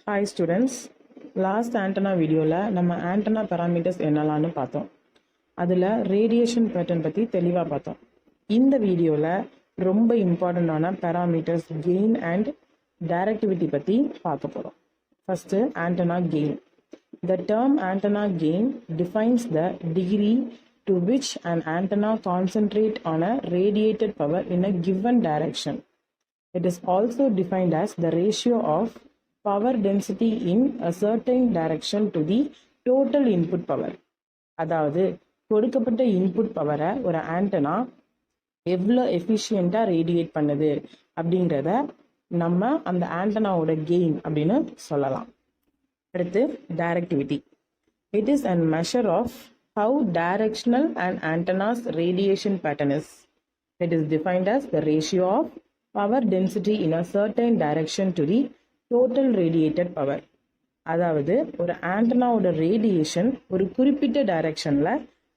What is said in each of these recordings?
Hi students, last antenna வீடியோவில் நம்ம antenna parameters என்னலான்னு பார்த்தோம். அதில் radiation pattern பற்றி தெளிவாக பார்த்தோம். இந்த வீடியோவில் ரொம்ப இம்பார்ட்டண்டான parameters gain and directivity பற்றி பார்க்க போகிறோம். First, antenna gain. The term antenna gain defines the degree to which an antenna concentrates on a radiated power in a given direction. It is also defined as the ratio of power density in a certain direction to the total input power. அதாவது கொடுக்கப்பட்ட input பவரை ஒரு antenna எவ்வளோ எஃபிஷியண்ட்டாக radiate பண்ணுது அப்படிங்கிறத நம்ம அந்த ஆண்டனாவோட gain அப்படின்னு சொல்லலாம். அடுத்து directivity. It is and measure of how directional and antennas radiation pattern is. It is defined as the ratio of power density in a certain direction to the total radiated power. அதாவது ஒரு ஆண்டனாவோட radiation ஒரு குறிப்பிட்ட டைரக்ஷனில்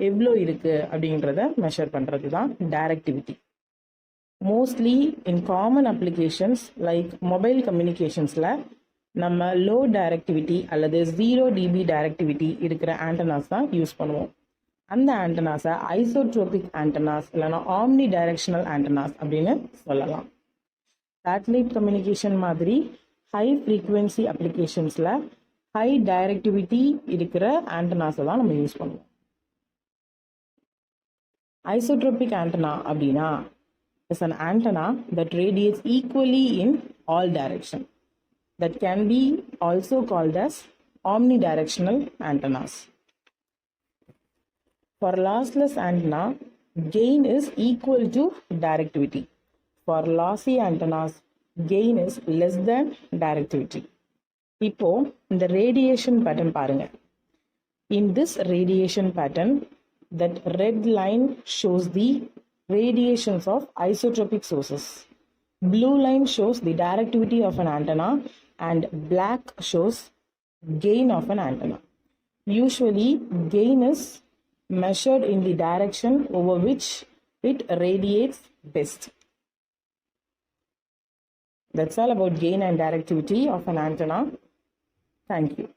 எவ்வளோ இருக்குது அப்படின்றத measure பண்ணுறது தான் directivity. Mostly in common applications like mobile கம்யூனிகேஷன்ஸில் நம்ம லோ டைரக்டிவிட்டி அல்லது 0 dB டைரக்டிவிட்டி இருக்கிற ஆண்டனாஸ் தான் யூஸ் பண்ணுவோம். அந்த ஆண்டனாஸை ஐசோட்ரோபிக் ஆண்டனாஸ் இல்லைனா ஆம்னி டைரக்ஷனல் ஆண்டனாஸ் அப்படின்னு சொல்லலாம். சேட்டலைட் கம்யூனிகேஷன் மாதிரி ஹை ஃப்ரீக்குவென்சி அப்ளிகேஷன்ஸில் ஹை டைரக்டிவிட்டி இருக்கிற ஆண்டனாஸை தான் நம்ம யூஸ் பண்ணுவோம். ஐசோட்ரோபிக் ஆண்டனா அப்படின்னா is an antenna that radiates equally in all direction. That can be also called as omnidirectional antennas. For lossless antenna, gain is equal to directivity. For lossy antennas, gain is less than directivity. இப்போ இந்த radiation pattern பாருங்க. In this radiation pattern, that red line shows the radiations of isotropic sources. Blue line shows the directivity of an antenna and black shows gain of an antenna. Usually, gain is measured in the direction over which it radiates best. That's all about gain and directivity of an antenna. Thank you.